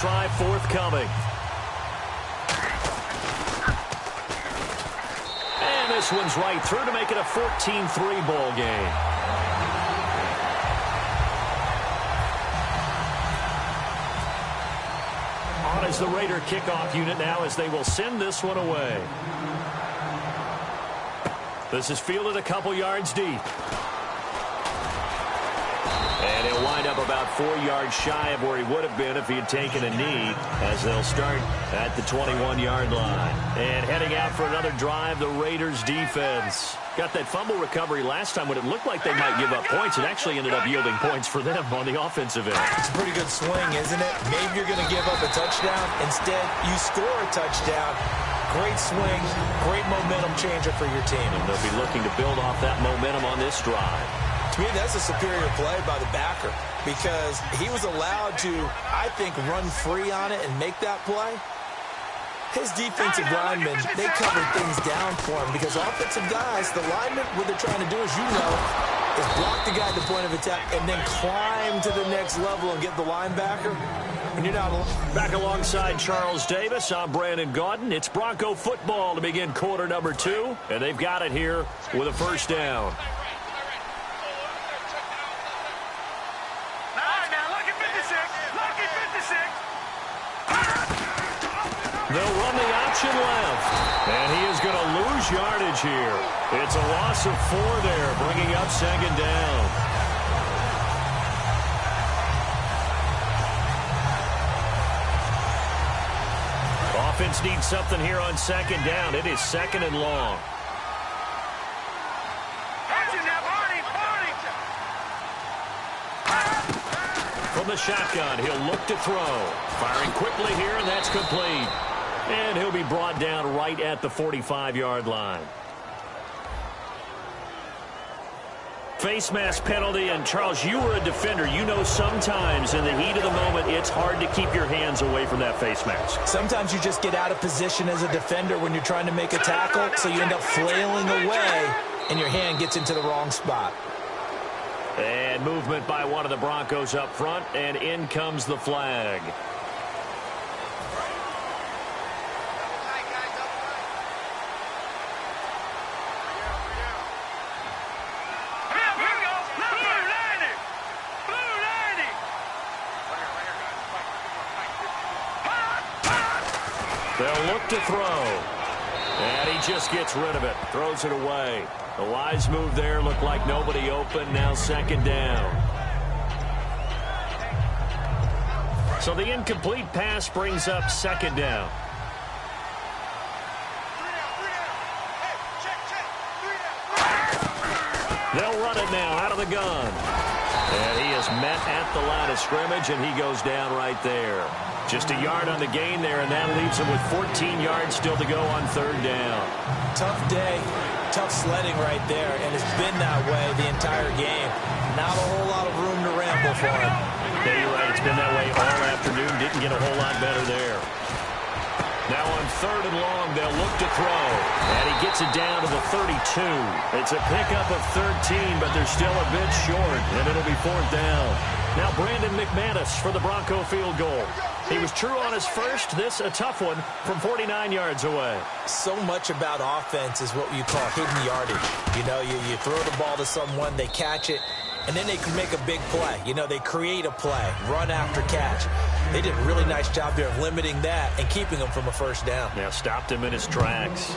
Try forthcoming. And this one's right through to make it a 14-3 ball game. On is the Raider kickoff unit now as they will send this one away. This is fielded a couple yards deep. And he'll wind up about 4 yards shy of where he would have been if he had taken a knee, as they'll start at the 21-yard line. And heading out for another drive, the Raiders defense. Got that fumble recovery last time when it looked like they might give up points. It actually ended up yielding points for them on the offensive end. It's a pretty good swing, isn't it? Maybe you're going to give up a touchdown. Instead, you score a touchdown. Great swing, great momentum changer for your team. And they'll be looking to build off that momentum on this drive. To me, that's a superior play by the backer because he was allowed to, I think, run free on it and make that play. His defensive linemen, they covered things down for him because offensive guys, the linemen, what they're trying to do, as you know, is block the guy at the point of attack and then climb to the next level and get the linebacker. And you're not back alongside Charles Davis. I'm Brandon Gaudin. It's Bronco football to begin quarter number 2, and they've got it here with a first down. They'll run the option left, and he is going to lose yardage here. It's a loss of 4 there, bringing up second down. Offense needs something here on second down. It is second and long. From the shotgun, he'll look to throw. Firing quickly here, and that's complete. And he'll be brought down right at the 45-yard line. Face mask penalty, and Charles, you were a defender. You know sometimes in the heat of the moment, it's hard to keep your hands away from that face mask. Sometimes you just get out of position as a defender when you're trying to make a tackle, so you end up flailing away, and your hand gets into the wrong spot. And movement by one of the Broncos up front, and in comes the flag. They'll look to throw. And he just gets rid of it. Throws it away. A wise move there. Looked like nobody open. Now second down. So the incomplete pass brings up second down. They'll run it now out of the gun. And he is met at the line of scrimmage, and he goes down right there. Just a yard on the gain there, and that leaves him with 14 yards still to go on third down. Tough day, tough sledding right there, and it's been that way the entire game. Not a whole lot of room to ramble for him. Yeah, you're right. It's been that way all afternoon. Didn't get a whole lot better there. Now on third and long, they'll look to throw. And he gets it down to the 32. It's a pickup of 13, but they're still a bit short, and it'll be fourth down. Now Brandon McManus for the Bronco field goal. He was true on his first. This a tough one from 49 yards away. So much about offense is what you call hidden yardage. You know, you throw the ball to someone, they catch it, and then they can make a big play. You know, they create a play, run after catch. They did a really nice job there of limiting that and keeping him from a first down. Yeah, stopped him in his tracks.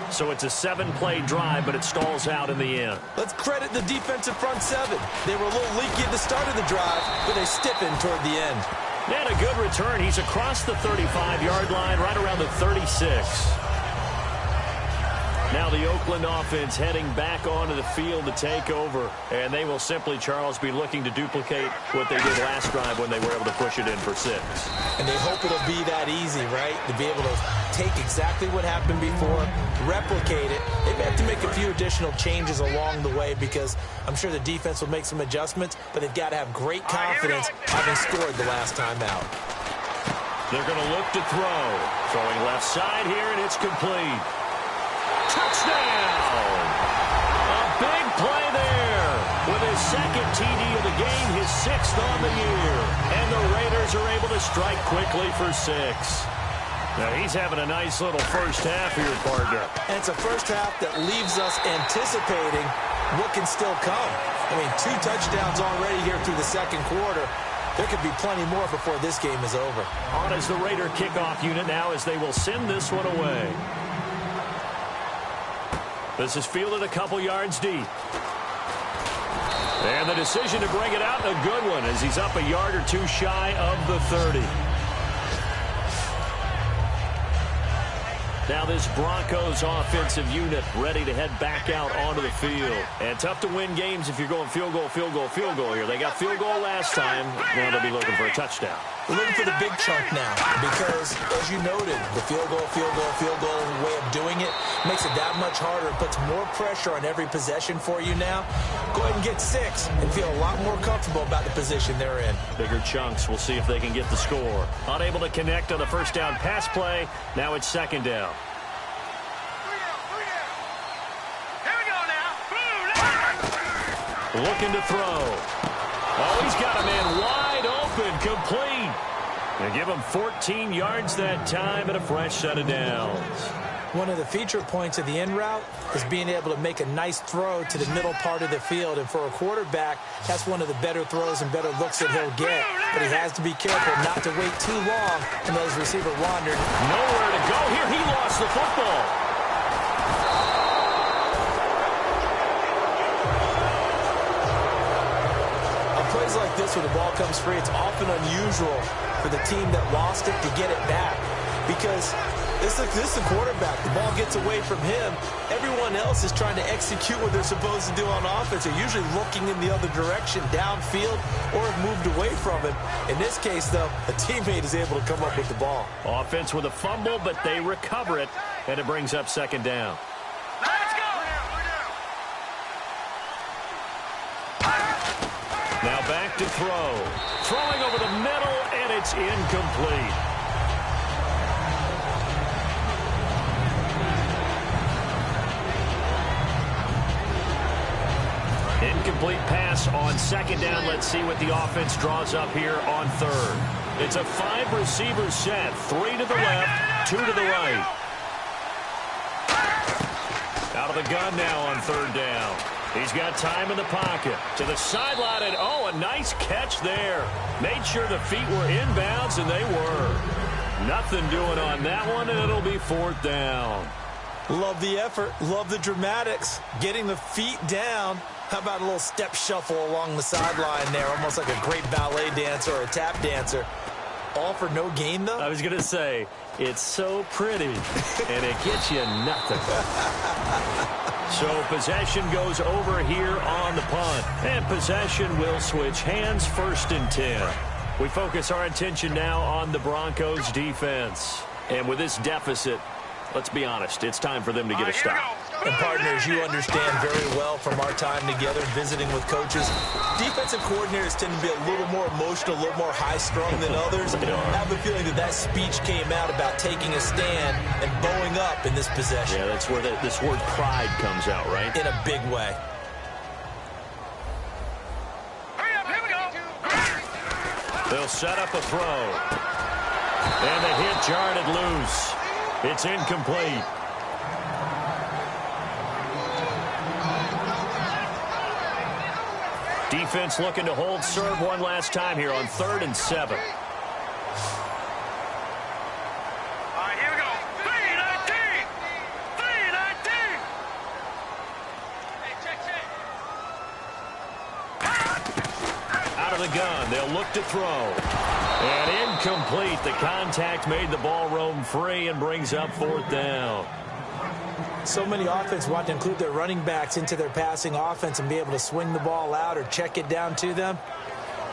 So it's a 7-play drive, but it stalls out in the end. Let's credit the defensive front seven. They were a little leaky at the start of the drive, but they stiffened toward the end. And a good return. He's across the 35-yard line, right around the 36. Now the Oakland offense heading back onto the field to take over. And they will simply, Charles, be looking to duplicate what they did last drive when they were able to push it in for 6. And they hope it'll be that easy, right? To be able to take exactly what happened before, replicate it. They may have to make a few additional changes along the way because I'm sure the defense will make some adjustments, but they've got to have great confidence having scored the last time out. They're going to look to throw. Throwing left side here, and it's complete. Touchdown! A big play there. with his second TD of the game, his 6th on the year. And the Raiders are able to strike quickly for 6. Now, he's having a nice little first half here, partner. And it's a first half that leaves us anticipating what can still come. I mean, 2 touchdowns already here through the second quarter. There could be plenty more before this game is over. On as the Raider kickoff unit now as they will send this one away. This is fielded a couple yards deep. And the decision to bring it out, a good one, as he's up a yard or 2 shy of the 30. Now this Broncos offensive unit ready to head back out onto the field. And tough to win games if you're going field goal, field goal, field goal here. They got field goal last time. Now they'll be looking for a touchdown. We're looking for the big chunk now because, as you noted, the field goal way of doing it makes it that much harder. It puts more pressure on every possession for you now. Go ahead and get 6 and feel a lot more comfortable about the position they're in. Bigger chunks. We'll see if they can get the score. Unable to connect on the first down pass play. Now it's second down. Looking to throw. Oh, he's got a man wide open, complete. They give him 14 yards that time and a fresh set of downs. One of the feature points of the in route is being able to make a nice throw to the middle part of the field. And for a quarterback, that's one of the better throws and better looks that he'll get. But he has to be careful not to wait too long and let his receiver wander. Nowhere to go here. He lost the football. Plays like this where the ball comes free, it's often unusual for the team that lost it to get it back because this is the quarterback. The ball gets away from him. Everyone else is trying to execute what they're supposed to do on offense. They're usually looking in the other direction, downfield, or have moved away from him. In this case, though, a teammate is able to come up with the ball. Offense with a fumble, but they recover it, and it brings up second down. Now back to throw. Throwing over the middle, and it's incomplete. Incomplete pass on second down. Let's see what the offense draws up here on third. It's a 5-receiver set. 3 to the left, 2 to the right. Out of the gun now on third down. He's got time in the pocket. To the sideline, and oh, a nice catch there. Made sure the feet were inbounds, and they were. Nothing doing on that one, and it'll be fourth down. Love the effort. Love the dramatics. Getting the feet down. How about a little step shuffle along the sideline there, almost like a great ballet dancer or a tap dancer. All for no gain, though? I was going to say, it's so pretty, and it gets you nothing. So possession goes over here on the punt. And possession will switch hands, 1st and 10. We focus our attention now on the Broncos defense. And with this deficit, let's be honest, it's time for them to get a stop. And partners, you understand very well from our time together visiting with coaches, defensive coordinators tend to be a little more emotional, a little more high-strung than others. I have a feeling that speech came out about taking a stand and bowing up in this possession. Yeah, that's where this word pride comes out, right? In a big way. They'll set up a throw. And the hit jarred it loose. It's incomplete. Defense looking to hold serve one last time here on 3rd and 7. All right, here we go. 3-19. 3-19. Hey, check. Out of the gun, they'll look to throw. And incomplete. The contact made the ball roam free and brings up 4th down. So many offenses want to include their running backs into their passing offense and be able to swing the ball out or check it down to them.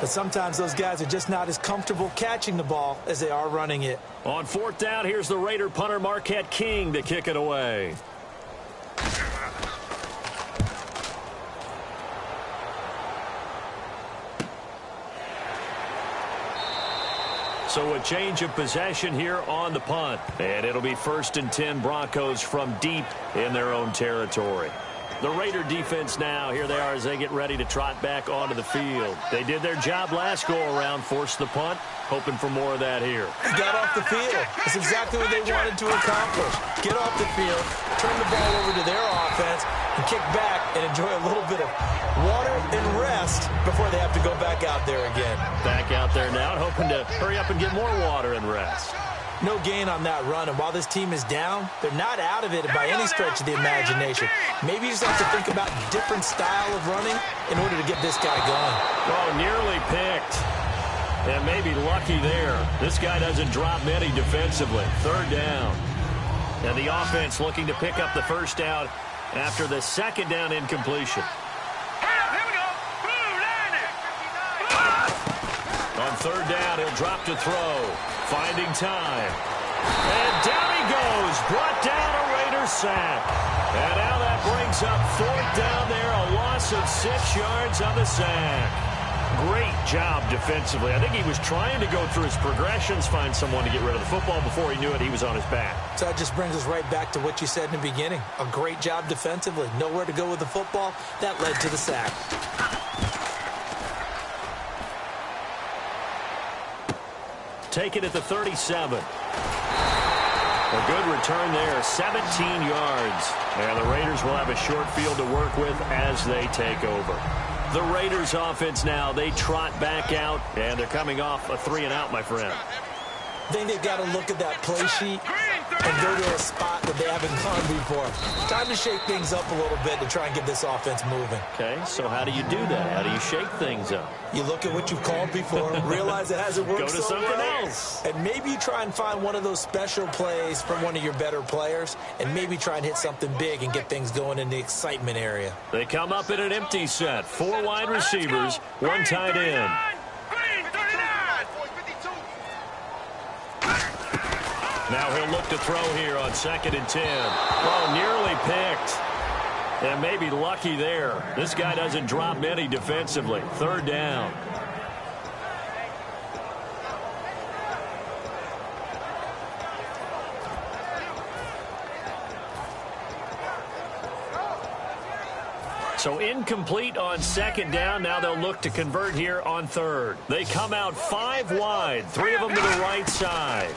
But sometimes those guys are just not as comfortable catching the ball as they are running it. On 4th down, here's the Raider punter Marquette King to kick it away. So a change of possession here on the punt. And it'll be 1st and 10 Broncos from deep in their own territory. The Raider defense now, here they are as they get ready to trot back onto the field. They did their job last go-around, forced the punt, hoping for more of that here. He got off the field. That's exactly what they wanted to accomplish. Get off the field, turn the ball over to their offense, and kick back and enjoy a little bit of water and rest before they have to go back out there again. Back out there now and hoping to hurry up and get more water and rest. No gain on that run, and while this team is down, they're not out of it by any stretch of the imagination. Maybe you just have to think about a different style of running in order to get this guy going. Oh, nearly picked. And maybe lucky there. This guy doesn't drop many defensively. Third down. And the offense looking to pick up the first down after the second down incompletion. Here we go. On third down, he'll drop to throw. Finding time. And down he goes. Brought down a Raider sack. And now that brings up fourth down there. A loss of 6 yards on the sack. Great job defensively. I think he was trying to go through his progressions, find someone to get rid of the football. Before he knew it, he was on his back. So that just brings us right back to what you said in the beginning. A great job defensively. Nowhere to go with the football. That led to the sack. Take it at the 37. A good return there, 17 yards. And the Raiders will have a short field to work with as they take over. The Raiders offense now, they trot back out, and they're coming off a 3-and-out, my friend. I think they've got to look at that play sheet and go to a spot that they haven't gone before. Time to shake things up a little bit to try and get this offense moving. Okay, so how do you do that? How do you shake things up? You look at what you've called before, realize it hasn't worked Go to so something well, else. and maybe you try and find one of those special plays from one of your better players, and maybe try and hit something big and get things going in the excitement area. They come up in an empty set. 4 wide receivers, 1 tight end. Now he'll look to throw here on 2nd and 10. Oh, nearly picked. And maybe lucky there. This guy doesn't drop many defensively. 3rd down. So incomplete on 2nd down. Now they'll look to convert here on 3rd. They come out 5 wide. 3 of them to the right side.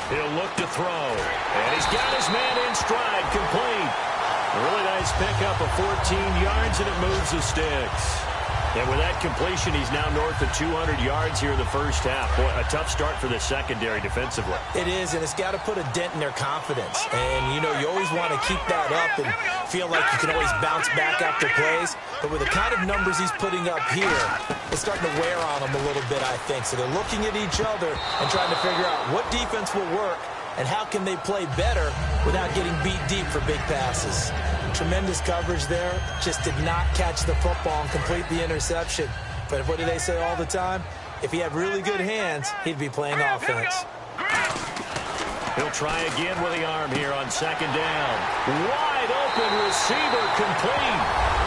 He'll look to throw. And he's got his man in stride, complete. A really nice pickup of 14 yards, and it moves the sticks. And with that completion, he's now north of 200 yards here in the first half. Boy, a tough start for the secondary defensively. It is, and it's got to put a dent in their confidence. And, you know, you always want to keep that up and feel like you can always bounce back after plays. But with the kind of numbers he's putting up here, it's starting to wear on them a little bit, I think. So they're looking at each other and trying to figure out what defense will work and how can they play better without getting beat deep for big passes. Tremendous coverage there. Just did not catch the football and complete the interception. But what do they say all the time? If he had really good hands, he'd be playing offense. He'll try again with the arm here on 2nd down. Wide open receiver, complete.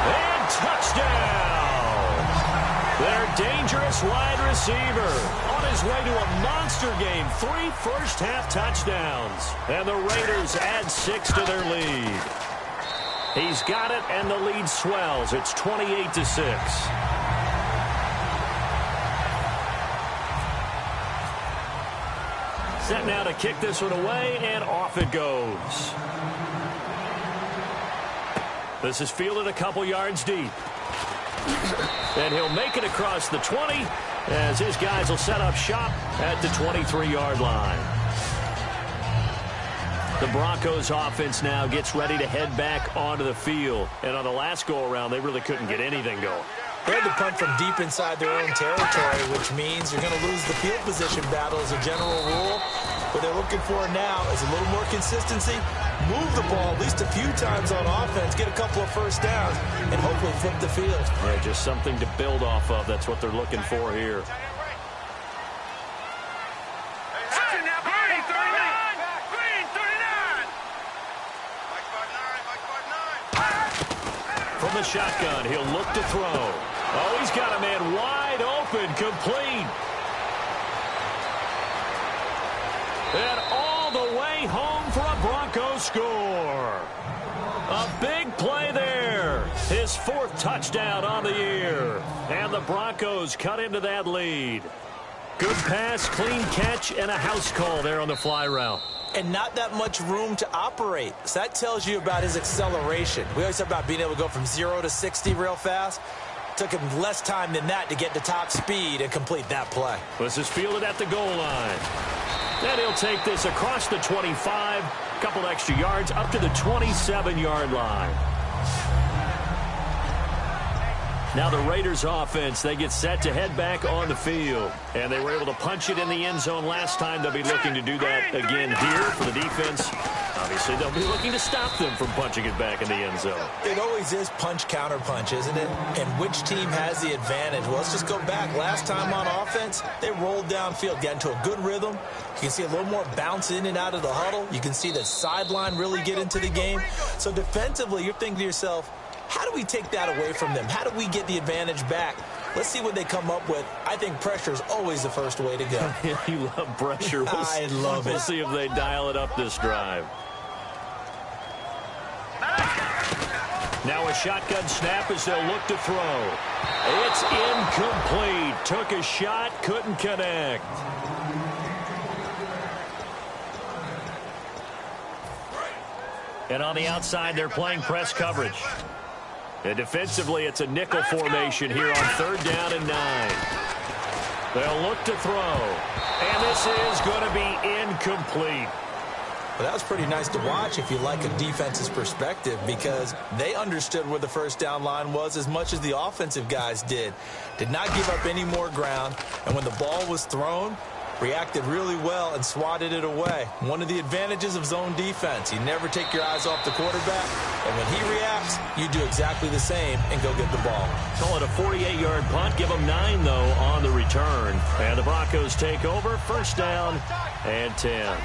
And touchdown. Their dangerous wide receiver on his way to a monster game. 3 first-half touchdowns. And the Raiders add 6 to their lead. He's got it, and the lead swells. It's 28-6. Set now to kick this one away, and off it goes. This is fielded a couple yards deep. And he'll make it across the 20 as his guys will set up shop at the 23-yard line. The Broncos offense now gets ready to head back onto the field. And on the last go-around, they really couldn't get anything going. They had to punt from deep inside their own territory, which means you're going to lose the field position battle as a general rule. What they're looking for now is a little more consistency, move the ball at least a few times on offense, get a couple of first downs, and hopefully flip the field. Yeah, just something to build off of. That's what they're looking for here. From the shotgun, he'll look to throw. Oh, he's got a man wide open, complete. And all the way home for a Broncos score. A big play there. fourth touchdown on the year. And the Broncos cut into that lead. Good pass, clean catch, and a house call there on the fly route. And not that much room to operate. So that tells you about his acceleration. We always talk about being able to go from 0 to 60 real fast. Took him less time than that to get to top speed and complete that play. This is fielded at the goal line. And he'll take this across the 25, a couple extra yards, up to the 27-yard line. Now the Raiders offense, they get set to head back on the field. And they were able to punch it in the end zone last time. They'll be looking to do that again here for the defense. Obviously, they'll be looking to stop them from punching it back in the end zone. It always is punch-counter-punch, isn't it? And which team has the advantage? Well, let's just go back. Last time on offense, they rolled downfield, got into a good rhythm. You can see a little more bounce in and out of the huddle. You can see the sideline really get into the game. So defensively, you're thinking to yourself, how do we take that away from them? How do we get the advantage back? Let's see what they come up with. I think pressure is always the first way to go. You love pressure. I love it. We'll see if they dial it up this drive. Now a shotgun snap as they'll look to throw. It's incomplete. Took a shot, couldn't connect. And on the outside, they're playing press coverage. And defensively, it's a nickel formation here on 3rd down and 9. They'll look to throw. And this is going to be incomplete. Well, that was pretty nice to watch if you like a defense's perspective, because they understood where the first down line was as much as the offensive guys did. Did not give up any more ground, and when the ball was thrown, reacted really well and swatted it away. One of the advantages of zone defense, you never take your eyes off the quarterback, and when he reacts, you do exactly the same and go get the ball. Call it a 48-yard punt. Give them 9, though, on the return. And the Broncos take over. 1st down and 10.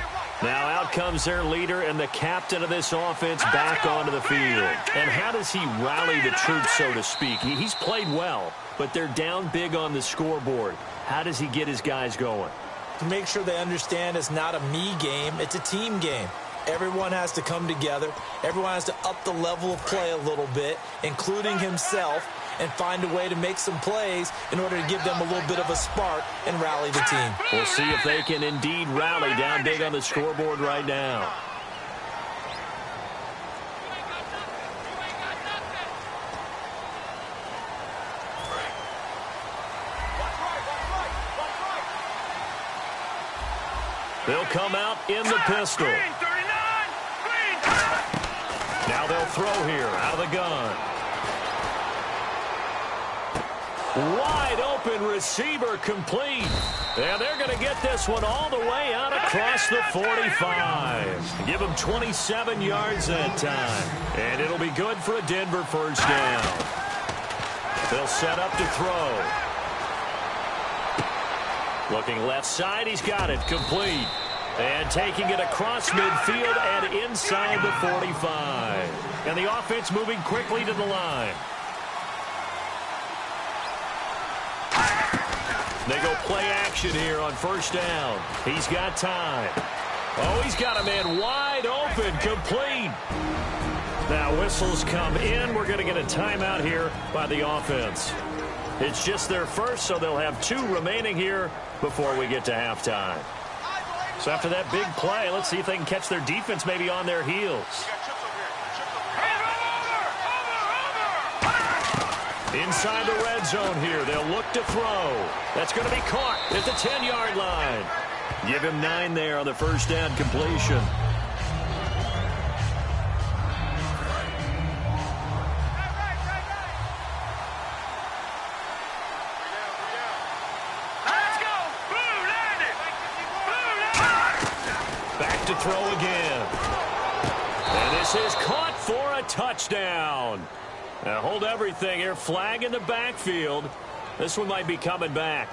Now out comes their leader and the captain of this offense back onto the field. And how does he rally the troops, so to speak? He's played well, but they're down big on the scoreboard. How does he get his guys going? To make sure they understand it's not a me game, it's a team game. Everyone has to come together. Everyone has to up the level of play a little bit, including himself, and find a way to make some plays in order to give them a little bit of a spark and rally the team. We'll see if they can indeed rally down big on the scoreboard right now. They'll come out in the pistol. Now they'll throw here out of the gun. Wide open receiver complete. And they're going to get this one all the way out across the 45. Give them 27 yards that time. And it'll be good for a Denver 1st down. They'll set up to throw. Looking left side, he's got it, complete. And taking it across midfield and inside the 45. And the offense moving quickly to the line. They go play action here on 1st down. He's got time. Oh, he's got a man wide open, complete. Now whistles come in. We're going to get a timeout here by the offense. It's just their first, so they'll have 2 remaining here before we get to halftime. So after that big play, let's see if they can catch their defense maybe on their heels. Inside the red zone here, they'll look to throw. That's going to be caught at the 10-yard line. Give him 9 there on the 1st down completion. Back to throw again. And this is caught for a touchdown. Now hold everything here. Flag in the backfield. This one might be coming back.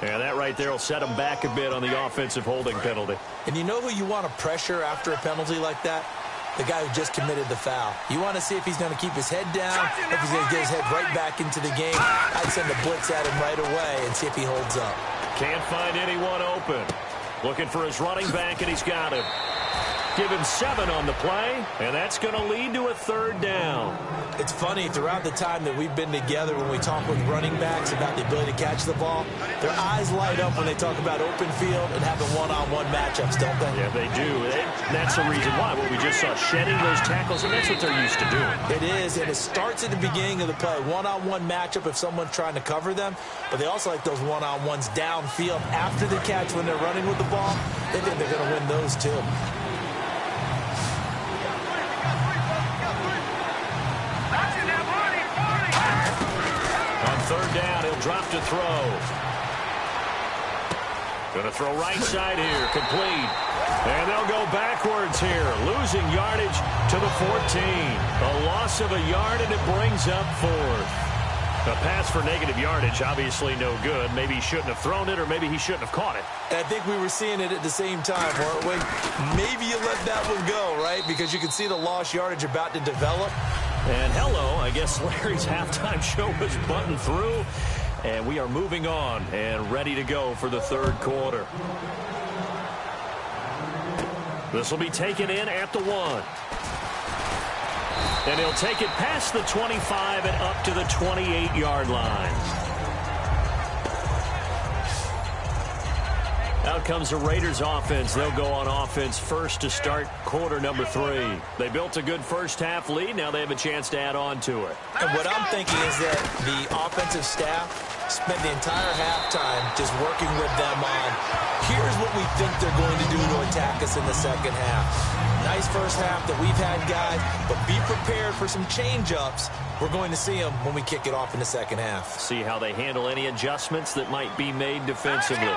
And that right there will set them back a bit on the offensive holding penalty. And you know who you want to pressure after a penalty like that? The guy who just committed the foul. You want to see if he's going to keep his head down, if he's going to get his head right back into the game. I'd send a blitz at him right away and see if he holds up. Can't find anyone open. Looking for his running back, and he's got him. Give him 7 on the play, and that's going to lead to a 3rd down. It's funny, throughout the time that we've been together, when we talk with running backs about the ability to catch the ball, their eyes light up when they talk about open field and having one-on-one matchups, don't they? Yeah, they do. That's the reason why. What we just saw, shedding those tackles, and that's what they're used to doing. It is, and it starts at the beginning of the play. One-on-one matchup if someone's trying to cover them, but they also like those one-on-ones downfield after the catch when they're running with the ball. They think they're going to win those too. On 3rd down, he'll drop to throw. Going to throw right side here, complete. And they'll go backwards here, losing yardage to the 14. A loss of a yard, and it brings up 4th. A pass for negative yardage, obviously no good. Maybe he shouldn't have thrown it, or maybe he shouldn't have caught it. And I think we were seeing it at the same time, weren't we? Maybe you let that one go, right? Because you can see the lost yardage about to develop. And hello, I guess Larry's halftime show was buttoned through. And we are moving on and ready to go for the 3rd quarter. This will be taken in at the 1. And he'll take it past the 25 and up to the 28-yard line. Out comes the Raiders offense. They'll go on offense first to start quarter number 3. They built a good first-half lead. Now they have a chance to add on to it. And what I'm thinking is that the offensive staff spent the entire halftime just working with them on, here's what we think they're going to do to attack us in the second half. Nice first half that we've had, guys, but be prepared for some change-ups. We're going to see them when we kick it off in the second half. See how they handle any adjustments that might be made defensively.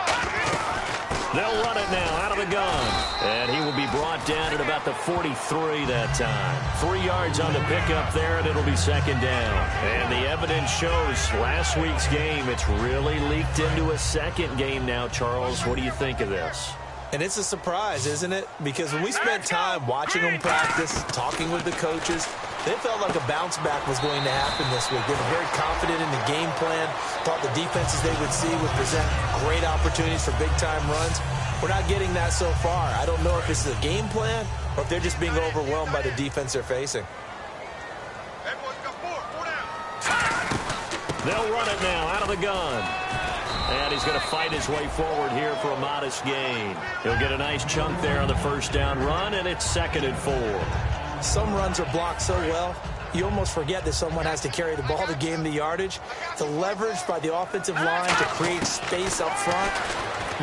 They'll run it now out of the gun. And he will be brought down at about the 43 that time. 3 yards on the pickup there, and it'll be 2nd down. And the evidence shows last week's game, it's really leaked into a 2nd game now, Charles. What do you think of this? And it's a surprise, isn't it? Because when we spent time watching them practice, talking with the coaches, they felt like a bounce back was going to happen this week. They were very confident in the game plan, thought the defenses they would see would present great opportunities for big-time runs. We're not getting that so far. I don't know if this is a game plan or if they're just being overwhelmed by the defense they're facing. They'll run it now out of the gun. And he's going to fight his way forward here for a modest gain. He'll get a nice chunk there on the 1st down run, and it's 2nd and 4. Some runs are blocked so well, you almost forget that someone has to carry the ball to gain the yardage. The leverage by the offensive line to create space up front,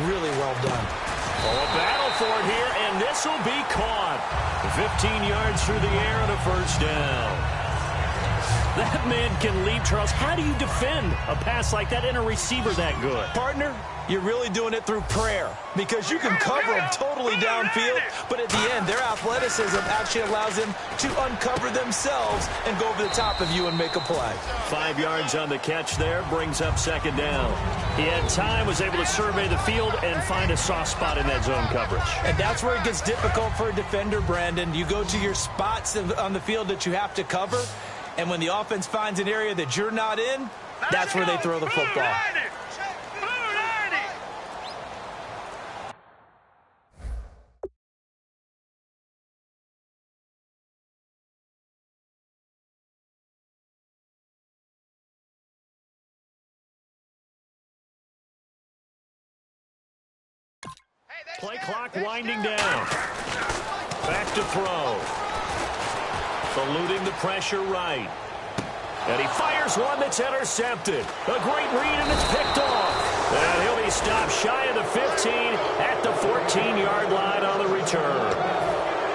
really well done. Oh, a battle for it here, and this will be caught. 15 yards through the air and a 1st down. That man can leap, Charles. How do you defend a pass like that and a receiver that good? Partner, you're really doing it through prayer because you can cover them totally downfield, but at the end, their athleticism actually allows them to uncover themselves and go over the top of you and make a play. 5 yards on the catch there, brings up 2nd down. He had time, was able to survey the field and find a soft spot in that zone coverage. And that's where it gets difficult for a defender, Brandon. You go to your spots on the field that you have to cover, and when the offense finds an area that you're not in, that's where they throw the football. Play clock winding down. Back to throw. Eluding the pressure right. And he fires one that's intercepted. A great read, and it's picked off. And he'll be stopped shy of the 15 at the 14-yard line on the return.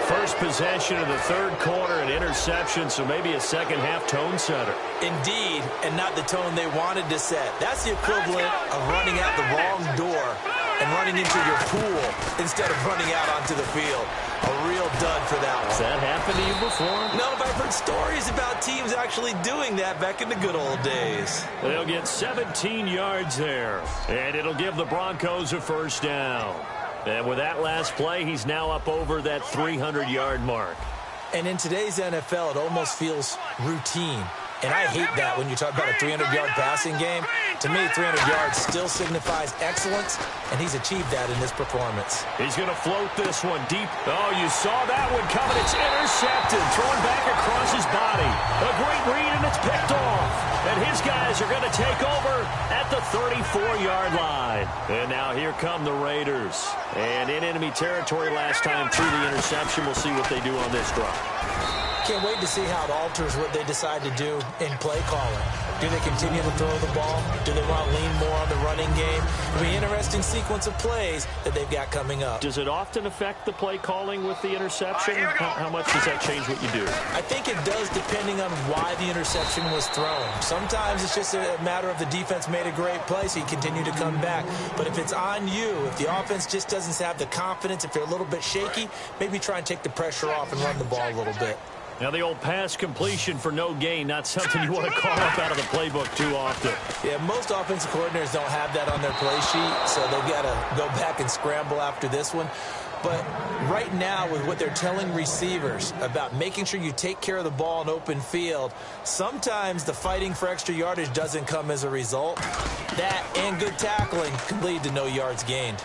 First possession of the 3rd quarter, an interception, so maybe a second-half tone setter. Indeed, and not the tone they wanted to set. That's the equivalent of running out the wrong door and running into your pool instead of running out onto the field. A real dud for that one. Has that happened to you before? No, but I've heard stories about teams actually doing that back in the good old days. They'll get 17 yards there, and it'll give the Broncos a 1st down. And with that last play, he's now up over that 300-yard mark. And in today's NFL, it almost feels routine. And I hate that when you talk about a 300-yard passing game. To me, 300 yards still signifies excellence, and he's achieved that in this performance. He's going to float this one deep. Oh, you saw that one coming. It's intercepted, thrown back across his body. A great read, and it's picked off. And his guys are going to take over at the 34-yard line. And now here come the Raiders. And in enemy territory last time through the interception. We'll see what they do on this drive. Can't wait to see how it alters what they decide to do in play calling. Do they continue to throw the ball? Do they want to lean more on the running game? It'll be an interesting sequence of plays that they've got coming up. Does it often affect the play calling with the interception? How much does that change what you do? I think it does depending on why the interception was thrown. Sometimes it's just a matter of the defense made a great play, so you continue to come back. But if it's on you, if the offense just doesn't have the confidence, if they're a little bit shaky, maybe try and take the pressure off and run the ball a little bit. Now the old pass completion for no gain, not something you want to call up out of the playbook too often. Yeah, most offensive coordinators don't have that on their play sheet, so they've got to go back and scramble after this one. But right now, with what they're telling receivers about making sure you take care of the ball in open field, sometimes the fighting for extra yardage doesn't come as a result. That and good tackling can lead to no yards gained.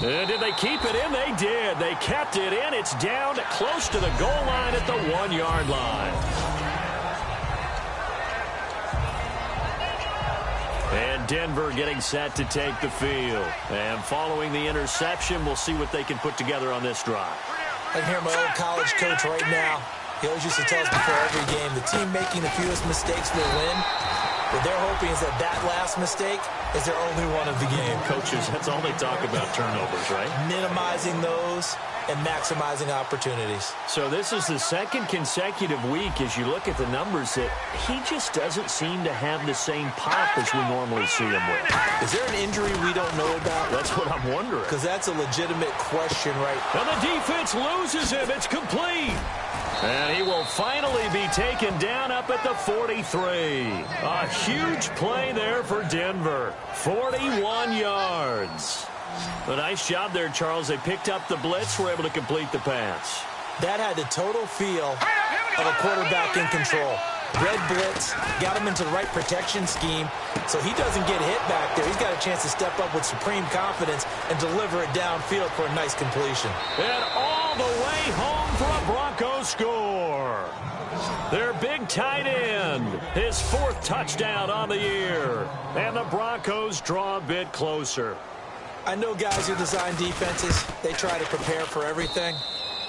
And did they keep it in? They did. They kept it in. It's down close to the goal line at the 1-yard line. And Denver getting set to take the field. And following the interception, we'll see what they can put together on this drive. I can hear my old college coach right now. He always used to tell us before every game, the team making the fewest mistakes will win. What they're hoping is that last mistake is their only one of the game. Coaches, that's all they talk about, turnovers, right? Minimizing those and maximizing opportunities. So this is the second consecutive week, as you look at the numbers, that he just doesn't seem to have the same pop as we normally see him with. Is there an injury we don't know about? That's what I'm wondering. Because that's a legitimate question, right? And the defense loses him. It's complete. And he will finally be taken down up at the 43. A huge play there for Denver. 41 yards. A nice job there, Charles. They picked up the blitz, were able to complete the pass. That had the total feel of a quarterback in control. Red blitz, got him into the right protection scheme, so he doesn't get hit back there. He's got a chance to step up with supreme confidence and deliver it downfield for a nice completion. And all the way home for a Broncos score. Their big tight end, his 4th touchdown on the year. And the Broncos draw a bit closer. I know guys who design defenses, they try to prepare for everything.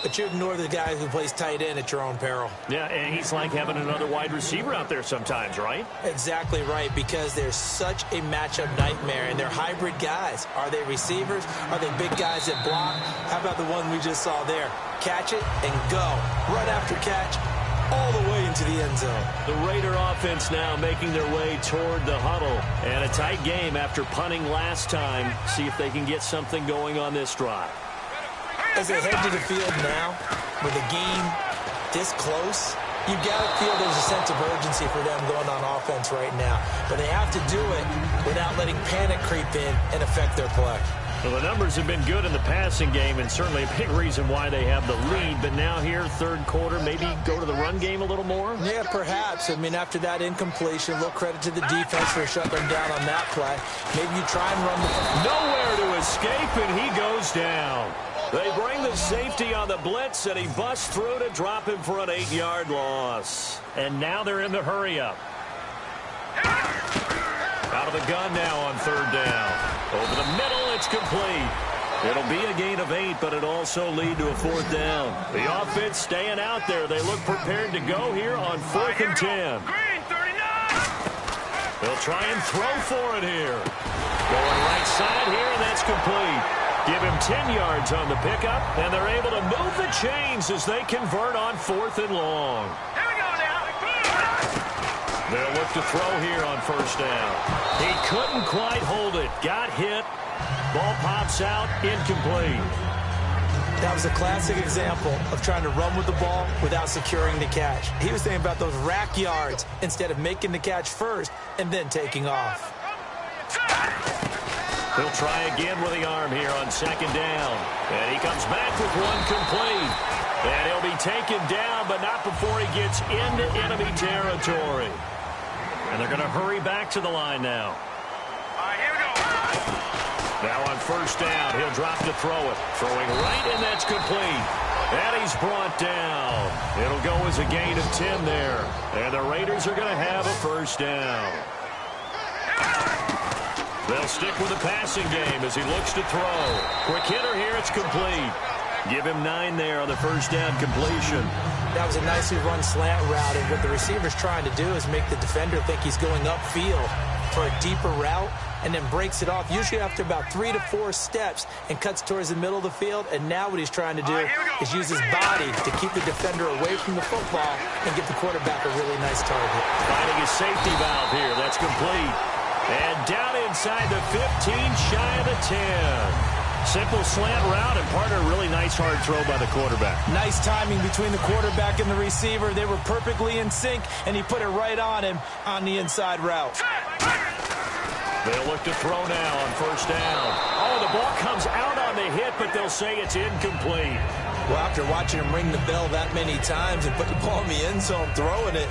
But you ignore the guy who plays tight end at your own peril. Yeah, and he's like having another wide receiver out there sometimes, right? Exactly right, because they're such a matchup nightmare, and they're hybrid guys. Are they receivers? Are they big guys that block? How about the one we just saw there? Catch it and go. Run after catch all the way into the end zone. The Raider offense now making their way toward the huddle. And a tight game after punting last time. See if they can get something going on this drive. As they head to the field now, with a game this close, you've got to feel there's a sense of urgency for them going on offense right now. But they have to do it without letting panic creep in and affect their play. Well, the numbers have been good in the passing game, and certainly a big reason why they have the lead. But now here, 3rd quarter, maybe go to the run game a little more? Yeah, perhaps. I mean, after that incompletion, a little credit to the defense for shutting them down on that play. Maybe you try and run the... Nowhere to escape, and he goes down. They bring the safety on the blitz, and he busts through to drop him for an 8-yard loss. And now they're in the hurry-up. Out of the gun now on 3rd down. Over the middle, it's complete. It'll be a gain of 8, but it'll also lead to a 4th down. The offense staying out there. They look prepared to go here on 4th and 10. Green, 39. They'll try and throw for it here. Going right side here, and that's complete. Give him 10 yards on the pickup, and they're able to move the chains as they convert on 4th and long. Here we go now. They'll look to throw here on 1st down. He couldn't quite hold it. Got hit. Ball pops out. Incomplete. That was a classic example of trying to run with the ball without securing the catch. He was thinking about those rack yards instead of making the catch first and then taking off. He'll try again with the arm here on 2nd down. And he comes back with one complete. And he'll be taken down, but not before he gets into enemy territory. And they're going to hurry back to the line now. All right, here we go. Now on first down, he'll drop to throw it. Throwing right, and that's complete. And he's brought down. It'll go as a gain of 10 there. And the Raiders are going to have a first down. They'll stick with the passing game as he looks to throw. Quick hitter here, it's complete. Give him 9 there on the first down completion. That was a nicely run slant route, and what the receiver's trying to do is make the defender think he's going upfield for a deeper route, and then breaks it off, usually after about 3 to 4 steps, and cuts towards the middle of the field. And now what he's trying to do is use his body to keep the defender away from the football and get the quarterback a really nice target. Finding a safety valve here. That's complete. And down inside the 15, shy of the 10. Simple slant route, and part of a really nice hard throw by the quarterback. Nice timing between the quarterback and the receiver. They were perfectly in sync, and he put it right on him on the inside route. They'll look to throw now on first down. Oh, the ball comes out on the hit, but they'll say it's incomplete. Well, after watching him ring the bell that many times and put the ball in the end zone throwing it,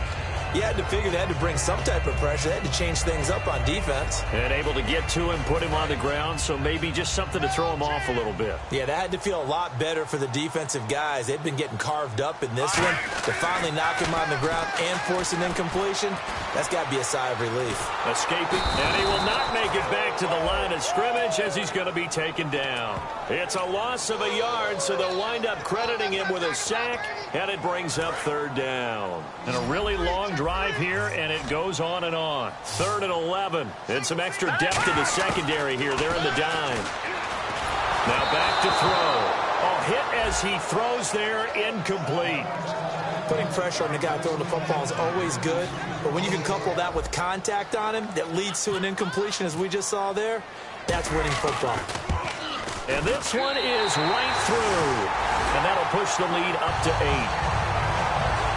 you had to figure they had to bring some type of pressure. They had to change things up on defense. And able to get to him, put him on the ground, so maybe just something to throw him off a little bit. Yeah, that had to feel a lot better for the defensive guys. They've been getting carved up in this one. To finally knock him on the ground and force an incompletion, that's got to be a sigh of relief. Escaping, and he will not make it back to the line of scrimmage as he's going to be taken down. It's a loss of a yard, so they'll wind up crediting him with a sack, and it brings up third down. And a really long drive here, and it goes on and on. 3rd and 11, and some extra depth in the secondary here. They're in the dime. Now back to throw. A hit as he throws there, incomplete. Putting pressure on the guy throwing the football is always good, but when you can couple that with contact on him that leads to an incompletion, as we just saw there, that's winning football. And this one is right through, and that'll push the lead up to 8.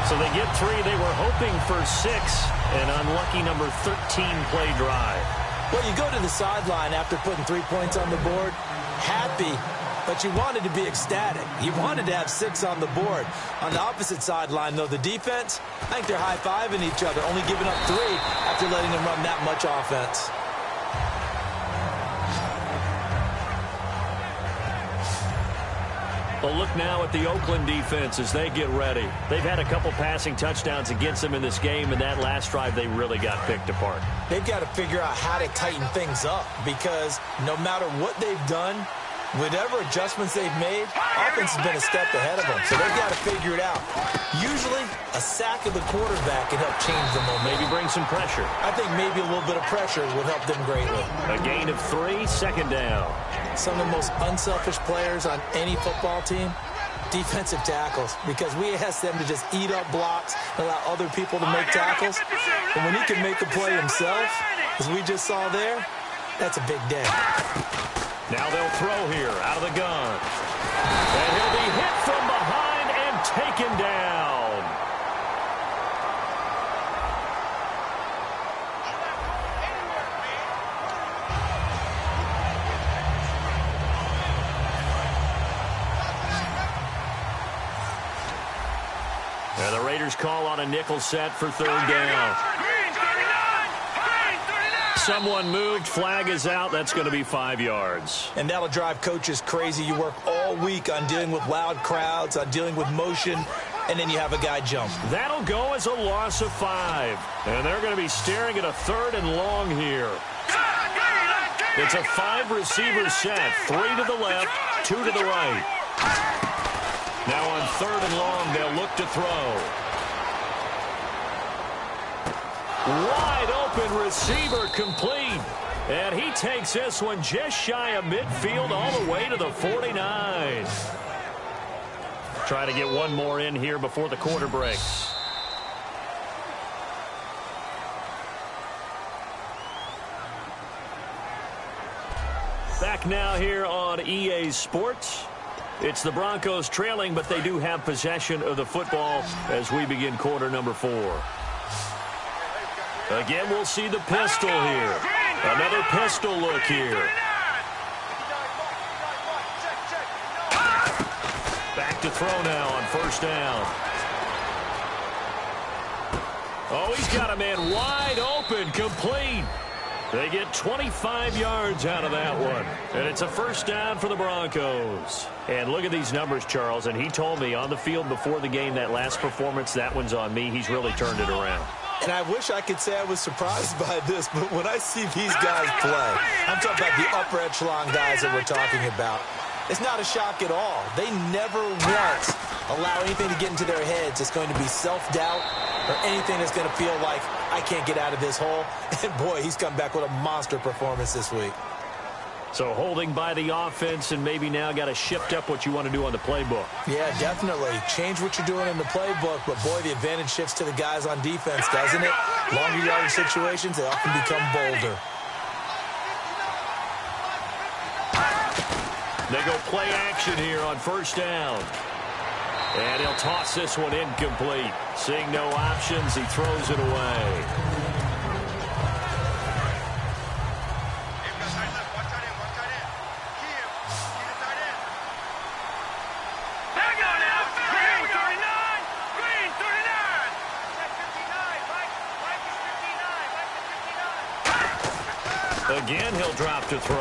So they get 3. They were hoping for 6, an unlucky number 13 play drive. Well, you go to the sideline after putting 3 points on the board, happy, but you wanted to be ecstatic. You wanted to have 6 on the board. On the opposite sideline, though, the defense, I think they're high-fiving each other, only giving up 3 after letting them run that much offense. A look now at the Oakland defense as they get ready. They've had a couple passing touchdowns against them in this game, and that last drive they really got picked apart. They've got to figure out how to tighten things up, because no matter what they've done, whatever adjustments they've made, offense has been a step ahead of them, so they've got to figure it out. Usually, a sack of the quarterback can help change the momentum. Maybe bring some pressure. I think maybe a little bit of pressure would help them greatly. A gain of 3, 2nd down. Some of the most unselfish players on any football team, defensive tackles, because we ask them to just eat up blocks and allow other people to make tackles. And when he can make a play himself, as we just saw there, that's a big day. Now they'll throw here out of the gun. And he'll be hit from behind and taken down. And the Raiders call on a nickel set for 3rd down. Someone moved, flag is out. That's going to be 5 yards. And that'll drive coaches crazy. You work all week on dealing with loud crowds, on dealing with motion, and then you have a guy jump. That'll go as a loss of 5. And they're going to be staring at a 3rd and long here. It's a 5-receiver set. 3 to the left, 2 to the right. Now on 3rd and long, they'll look to throw. Wide open receiver complete. And he takes this one just shy of midfield all the way to the 49. Trying to get one more in here before the quarter breaks. Back now here on EA Sports. It's the Broncos trailing, but they do have possession of the football as we begin quarter number 4. Again, we'll see the pistol here. Another pistol look here. Back to to throw now on first down. Oh, he's got a man wide open, complete. They get 25 yards out of that one. And it's a first down for the Broncos. And look at these numbers, Charles. And he told me on the field before the game, that last performance, that one's on me. He's really turned it around. And I wish I could say I was surprised by this, but when I see these guys play, I'm talking about the upper echelon guys that we're talking about, it's not a shock at all. They never once allow anything to get into their heads. It's going to be self-doubt or anything that's going to feel like I can't get out of this hole. And, boy, he's come back with a monster performance this week. So holding by the offense and maybe now got to shift up what you want to do on the playbook. Yeah, definitely. Change what you're doing in the playbook, but, boy, the advantage shifts to the guys on defense, doesn't it? Longer yardage situations, they often become bolder. They go play action here on first down. And he'll toss this one incomplete. Seeing no options, he throws it away. Again, he'll drop to throw.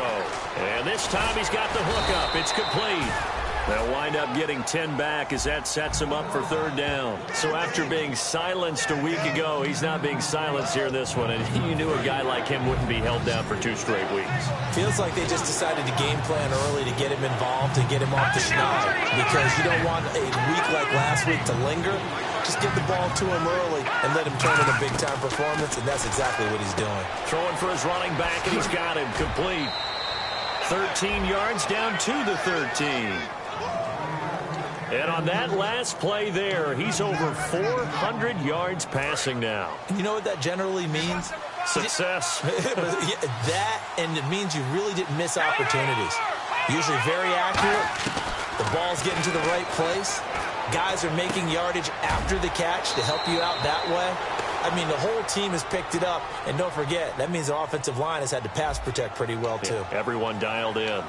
And this time he's got the hook up. It's complete. They'll wind up getting 10 back as that sets him up for third down. So after being silenced a week ago, he's not being silenced here this one. And you knew a guy like him wouldn't be held down for 2 straight weeks. Feels like they just decided to game plan early to get him involved and get him off the schneid. Because you don't want a week like last week to linger. Just get the ball to him early and let him turn in a big-time performance, and that's exactly what he's doing. Throwing for his running back, and he's got him complete. 13 yards down to the 13. And on that last play there, he's over 400 yards passing now. And you know what that generally means? Success. That, and it means you really didn't miss opportunities. Usually very accurate. The ball's getting to the right place. Guys are making yardage after the catch to help you out that way. I mean, the whole team has picked it up. And don't forget, that means the offensive line has had to pass protect pretty well, too. Yeah, everyone dialed in.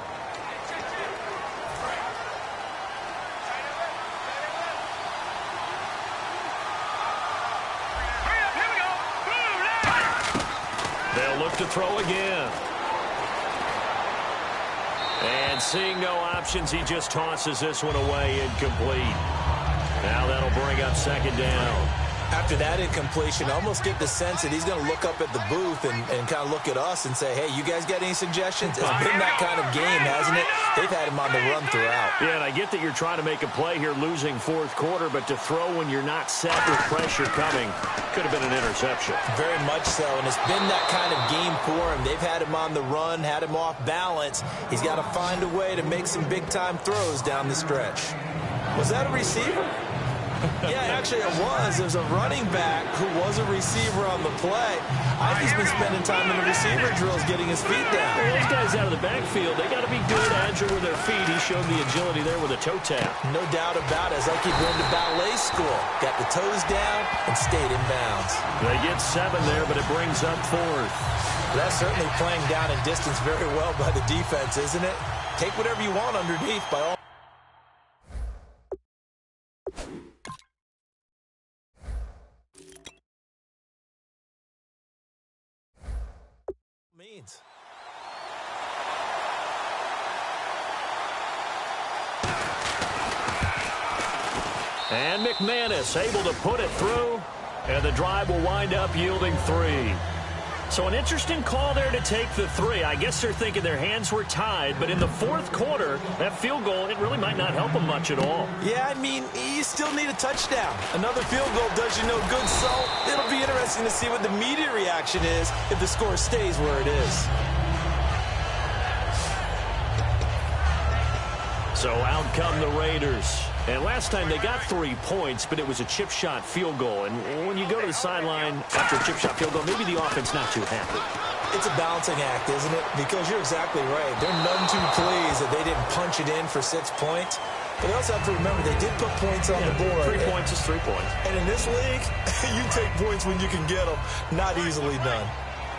They'll look to throw again. And seeing no options, he just tosses this one away incomplete. Now that'll bring up second down. After that incompletion, I almost get the sense that he's going to look up at the booth and kind of look at us and say, hey, you guys got any suggestions? It's been that kind of game, hasn't it? They've had him on the run throughout. Yeah, and I get that you're trying to make a play here losing fourth quarter, but to throw when you're not set with pressure coming could have been an interception. Very much so, and it's been that kind of game for him. They've had him on the run, had him off balance. He's got to find a way to make some big-time throws down the stretch. Was that a receiver? Yeah, actually it was. It was a running back who was a receiver on the play. I think he's been spending time in the receiver drills getting his feet down. Well, those guys out of the backfield, they got to be good, agile with their feet. He showed the agility there with a toe tap. No doubt about it. It's like he'd been to ballet school. Got the toes down and stayed in bounds. They get 7 there, but it brings up fourth. That's certainly playing down in distance very well by the defense, isn't it? Take whatever you want underneath by all means. And McManus able to put it through, and the drive will wind up yielding 3. So an interesting call there to take the 3. I guess they're thinking their hands were tied, but in the fourth quarter, that field goal, it really might not help them much at all. Yeah, I mean, you still need a touchdown. Another field goal does you no good, so it'll be interesting to see what the media reaction is if the score stays where it is. So out come the Raiders. And last time they got 3 points, but it was a chip shot field goal. And when you go to the sideline after a chip shot field goal, maybe the offense not too happy. It's a balancing act, isn't it? Because you're exactly right. They're none too pleased that they didn't punch it in for 6 points. But they also have to remember they did put points on the board. 3 points is 3 points. And in this league, you take points when you can get them. Not easily done.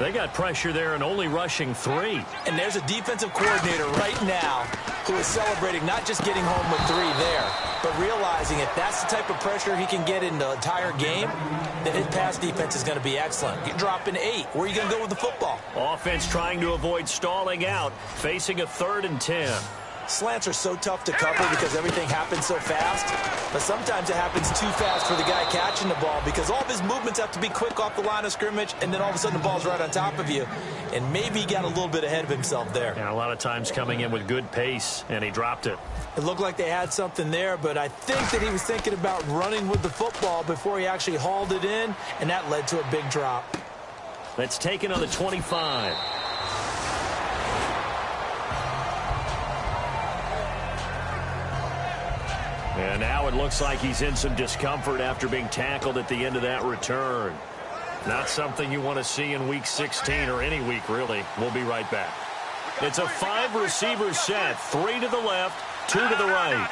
They got pressure there and only rushing 3. And there's a defensive coordinator right now who is celebrating not just getting home with 3 there, but realizing if that's the type of pressure he can get in the entire game, then his pass defense is going to be excellent. You're dropping 8. Where are you going to go with the football? Offense trying to avoid stalling out, facing a 3rd and 10. Slants are so tough to cover because everything happens so fast, but sometimes it happens too fast for the guy catching the ball because all of his movements have to be quick off the line of scrimmage, and then all of a sudden the ball's right on top of you, and maybe he got a little bit ahead of himself there. And a lot of times coming in with good pace, and he dropped it. It looked like they had something there, but I think that he was thinking about running with the football before he actually hauled it in, and that led to a big drop. That's taken on the 25. And now it looks like he's in some discomfort after being tackled at the end of that return. Not something you want to see in Week 16 or any week, really. We'll be right back. It's a 5-receiver set. 3 to the left, 2 to the right.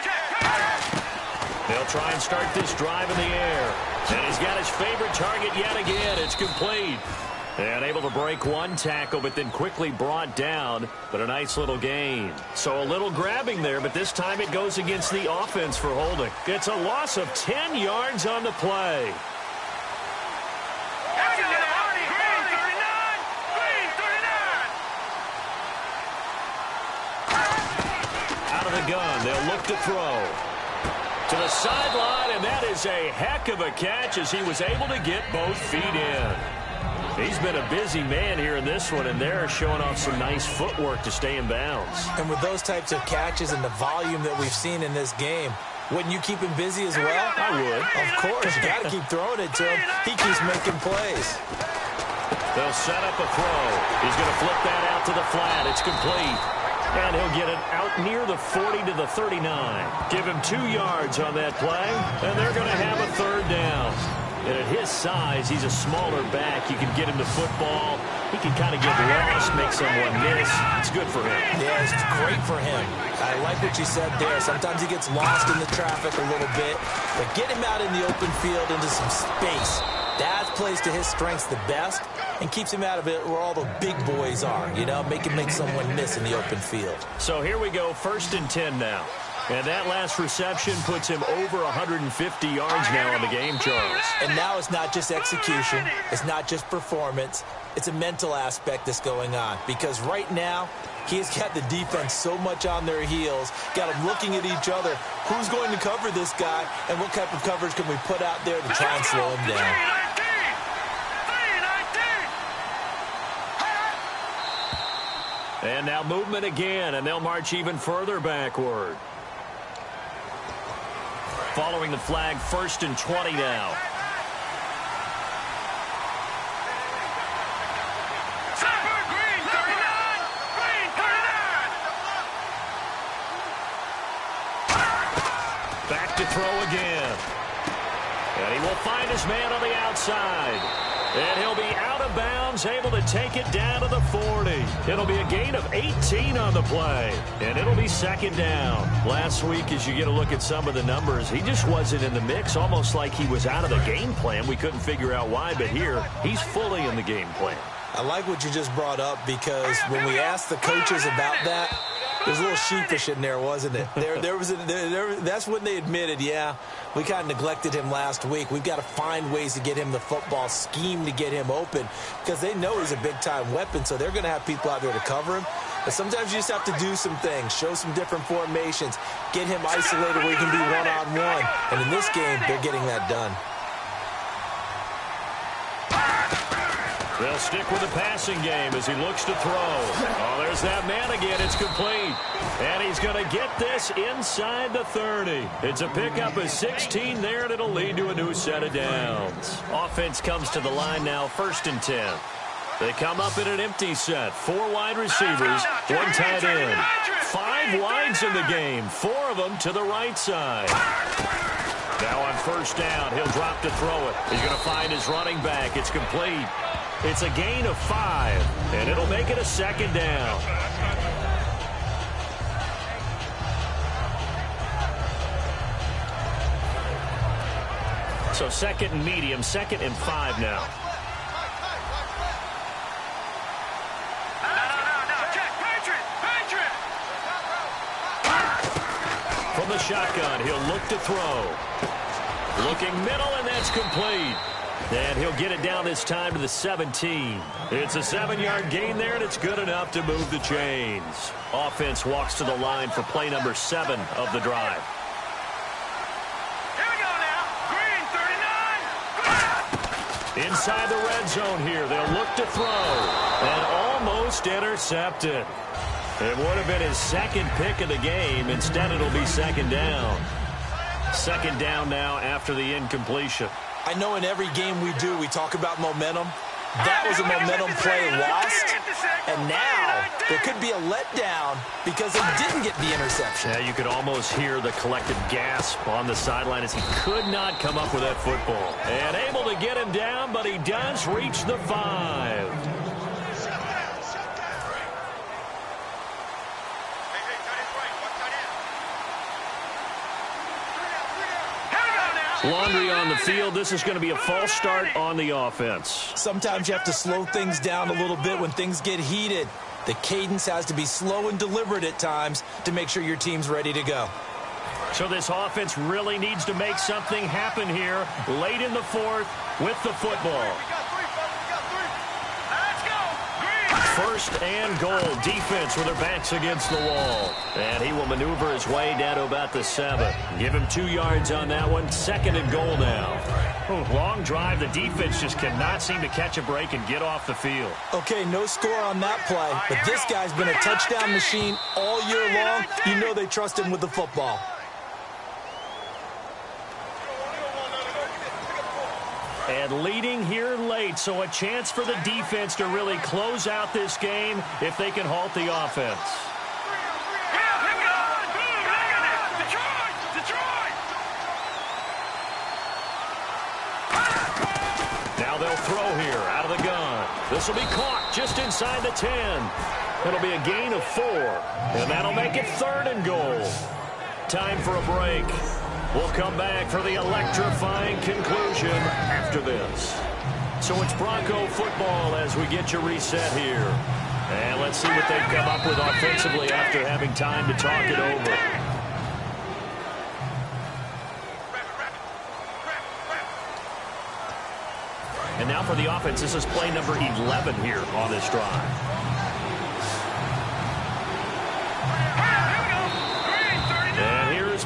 They'll try and start this drive in the air. And he's got his favorite target yet again. It's complete. And able to break one tackle, but then quickly brought down. But a nice little gain. So a little grabbing there, but this time it goes against the offense for holding. It's a loss of 10 yards on the play. Out of the gun, they'll look to throw. To the sideline, and that is a heck of a catch as he was able to get both feet in. He's been a busy man here in this one, and they're showing off some nice footwork to stay in bounds. And with those types of catches and the volume that we've seen in this game, wouldn't you keep him busy as well? I would. Of course. You got to keep throwing it to him. He keeps making plays. They'll set up a throw. He's going to flip that out to the flat. It's complete. And he'll get it out near the 40 to the 39. Give him 2 yards on that play, and they're going to have a 3rd down. And at his size, he's a smaller back. You can get him the football. He can kind of get lost, make someone miss. It's good for him. Yeah, it's great for him. I like what you said there. Sometimes he gets lost in the traffic a little bit. But get him out in the open field into some space. That plays to his strengths the best and keeps him out of it where all the big boys are. You know, make someone miss in the open field. So here we go, 1st and 10 now. And that last reception puts him over 150 yards now on the game, Charles. And now it's not just execution. It's not just performance. It's a mental aspect that's going on. Because right now, he's got the defense so much on their heels, got them looking at each other. Who's going to cover this guy, and what type of coverage can we put out there to try and slow him down? And now movement again, and they'll march even further backward. Following the flag, 1st and 20 now. Back to throw again. And he will find his man on the outside. And he'll be out of bounds, able to take it down to the 40. It'll be a gain of 18 on the play. And it'll be 2nd down. Last week, as you get a look at some of the numbers, he just wasn't in the mix, almost like he was out of the game plan. We couldn't figure out why, but here, he's fully in the game plan. I like what you just brought up because when we asked the coaches about that, there's a little sheepish in there, wasn't it? That's when they admitted, yeah, we kind of neglected him last week. We've got to find ways to get him the football, scheme to get him open because they know he's a big-time weapon, so they're going to have people out there to cover him. But sometimes you just have to do some things, show some different formations, get him isolated where he can be one-on-one. And in this game, they're getting that done. They'll stick with the passing game as he looks to throw. Oh, there's that man again. It's complete. And he's going to get this inside the 30. It's a pickup of 16 there, and it'll lead to a new set of downs. Offense comes to the line now, 1st and 10. They come up in an empty set. 4 wide receivers, 1 tight end. 5 wides in the game, 4 of them to the right side. Now on 1st down, he'll drop to throw it. He's going to find his running back. It's complete. It's a gain of 5, and it'll make it a 2nd down. So 2nd and medium, 2nd and 5 now. shotgun. He'll look to throw. Looking middle, and that's complete. And he'll get it down this time to the 17. It's a 7-yard gain there, and it's good enough to move the chains. Offense walks to the line for play number 7 of the drive. Here we go now. Green, 39. Inside the red zone here. They'll look to throw. And almost intercepted. It would have been his second pick of the game. Instead, it'll be second down. Second down now after the incompletion. I know in every game we do, we talk about momentum. That was a momentum play lost. And now there could be a letdown because they didn't get the interception. Yeah, you could almost hear the collective gasp on the sideline as he could not come up with that football. And able to get him down, but he does reach the 5. Laundry on the field. This is going to be a false start on the offense. Sometimes you have to slow things down a little bit when things get heated. The cadence has to be slow and deliberate at times to make sure your team's ready to go. So this offense really needs to make something happen here late in the 4th with the football. First and goal. Defense with their backs against the wall. And he will maneuver his way down to about the 7. Give him 2 yards on that one. Second and goal now. Long drive. The defense just cannot seem to catch a break and get off the field. Okay, no score on that play, but this guy's been a touchdown machine all year long. You know they trust him with the football. And leading here late, so a chance for the defense to really close out this game if they can halt the offense. Now they'll throw here out of the gun. This will be caught just inside the 10. It'll be a gain of 4, and that'll make it 3rd and goal. Time for a break. We'll come back for the electrifying conclusion after this. So it's Bronco football as we get you reset here. And let's see what they've come up with offensively after having time to talk it over. And now for the offense, this is play number 11 here on this drive.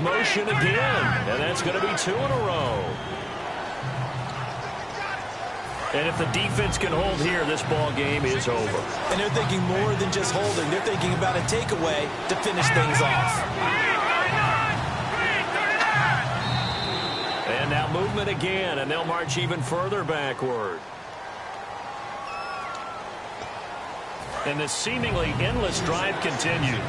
Motion again, and that's going to be 2 in a row. And if the defense can hold here, this ball game is over. And they're thinking more than just holding. They're thinking about a takeaway to finish things off. And now movement again, and they'll march even further backward. And this seemingly endless drive continues.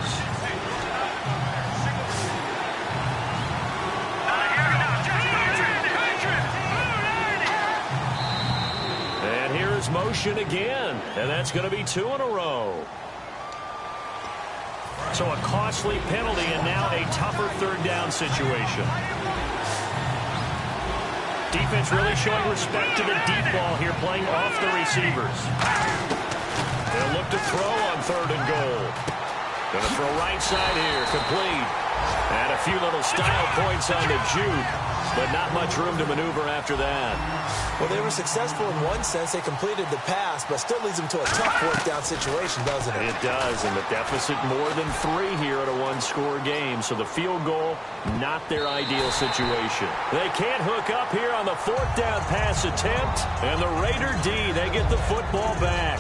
Motion again, and that's going to be 2 in a row. So a costly penalty and now a tougher 3rd down situation. Defense really showing respect to the deep ball here, playing off the receivers. They'll look to throw on 3rd and goal. Going to throw right side here, complete. And a few little style points on the juke, but not much room to maneuver after that. Well, they were successful in one sense. They completed the pass, but still leads them to a tough 4th down situation, doesn't it? It does, and the deficit more than 3 here at a 1-score game. So the field goal, not their ideal situation. They can't hook up here on the 4th down pass attempt, and the Raider D, they get the football back.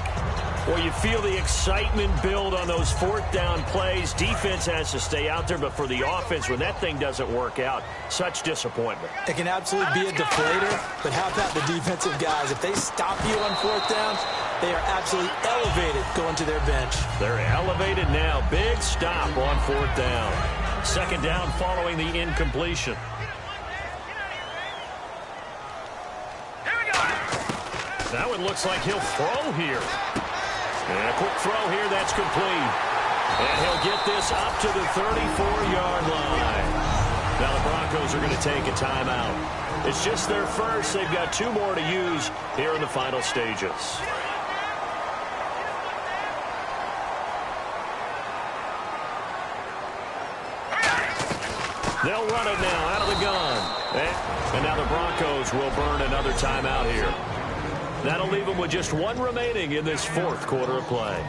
Well, you feel the excitement build on those 4th down plays. Defense has to stay out there, but for the offense, when that thing doesn't work out, such disappointment. It can absolutely be a deflator, but how about the defensive guys? If they stop you on 4th downs, they are absolutely elevated going to their bench. They're elevated now. Big stop on 4th down. 2nd down following the incompletion. That one looks like he'll throw here. And a quick throw here, that's complete. And he'll get this up to the 34-yard line. Now the Broncos are going to take a timeout. It's just their first. They've got 2 more to use here in the final stages. They'll run it now out of the gun. And now the Broncos will burn another timeout here. That'll leave them with just one remaining in this fourth quarter of play.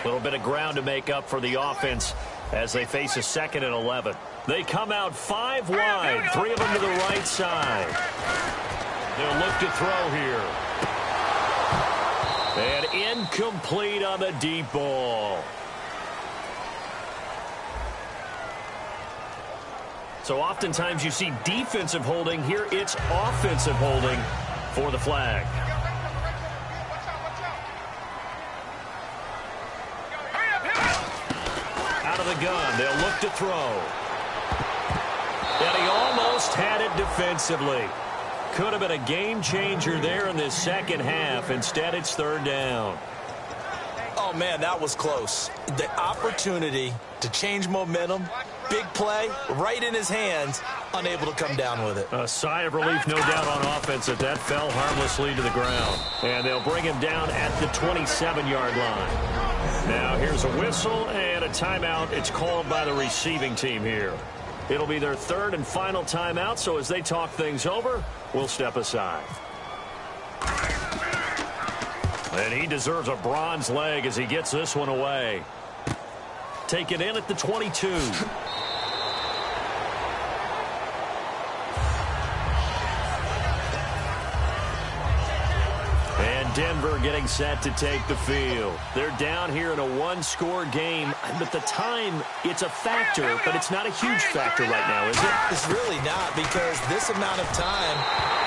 A little bit of ground to make up for the offense as they face a 2nd and 11. They come out 5 wide, 3 of them to the right side. They'll look to throw here. And incomplete on the deep ball. So oftentimes you see defensive holding. Here it's offensive holding for the flag. Out of the gun, they'll look to throw. And he almost had it defensively. Could have been a game changer there in this second half. Instead, it's 3rd down. Oh, man, that was close. The opportunity to change momentum, big play, right in his hands, unable to come down with it. A sigh of relief, no doubt, on offense that fell harmlessly to the ground. And they'll bring him down at the 27-yard line. Now here's a whistle and a timeout. It's called by the receiving team here. It'll be their 3rd and final timeout, so as they talk things over, we'll step aside. And he deserves a bronze leg as he gets this one away. Take it in at the 22. Denver getting set to take the field. They're down here in a 1-score game, but the time, it's a factor, but it's not a huge factor right now, is it? It's really not, because this amount of time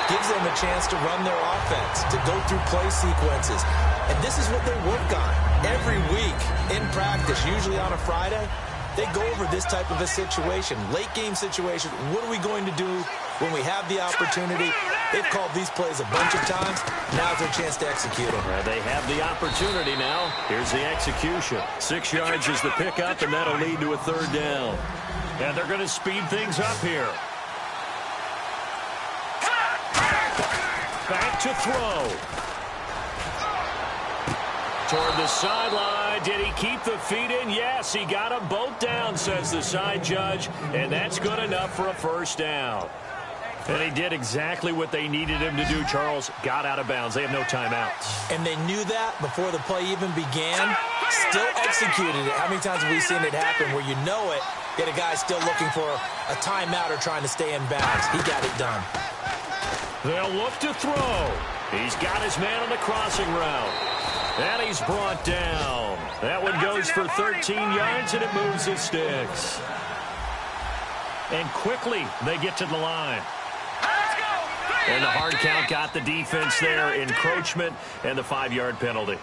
gives them a chance to run their offense, to go through play sequences. And this is what they work on every week in practice, usually on a Friday. They go over this type of a situation, late game situation. What are we going to do when we have the opportunity? They've called these plays a bunch of times. Now's their chance to execute them. They have the opportunity now. Here's the execution. 6 yards is the pickup, and that'll lead to a 3rd down. And they're going to speed things up here. Back to throw. Toward the sideline. Did he keep the feet in? Yes, he got them both down, says the side judge. And that's good enough for a 1st down. And he did exactly what they needed him to do, Charles. Got out of bounds. They have no timeouts. And they knew that before the play even began. Still executed it. How many times have we seen it happen where you know it, yet a guy still looking for a timeout or trying to stay in bounds? He got it done. They'll look to throw. He's got his man on the crossing route. And he's brought down. That one goes for 13 yards, and it moves the sticks. And quickly, they get to the line. And the hard count got the defense there. Encroachment and the 5-yard penalty.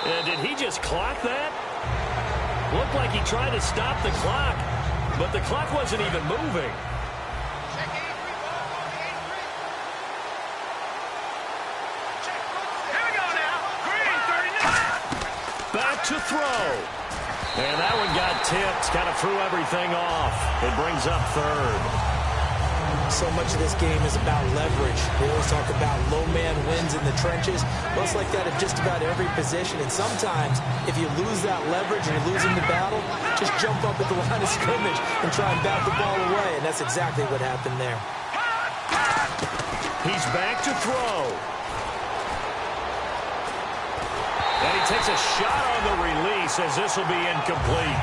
And did he just clock that? Looked like he tried to stop the clock, but the clock wasn't even moving. Back to throw. And that one got tipped, kind of threw everything off. It brings up 3rd. So much of this game is about leverage. We always talk about low man wins in the trenches. Well, it's like that at just about every position. And sometimes, if you lose that leverage and you're losing the battle, just jump up at the line of scrimmage and try and bat the ball away. And that's exactly what happened there. He's back to throw. And he takes a shot on the release as this will be incomplete.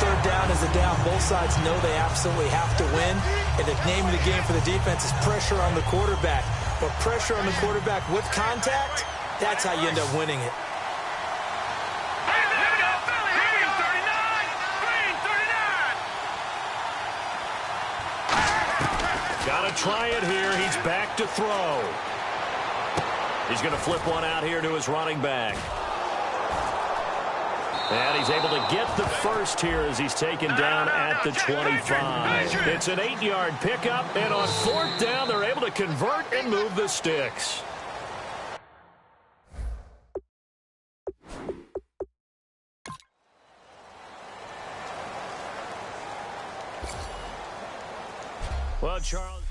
3rd down is a down. Both sides know they absolutely have to win. And the name of the game for the defense is pressure on the quarterback. But pressure on the quarterback with contact, that's how you end up winning it. Got to try it here. He's back to throw. He's going to flip one out here to his running back. And he's able to get the first here as he's taken down at the 25. It's an 8-yard pickup, and on 4th down, they're able to convert and move the sticks. Well, Charles...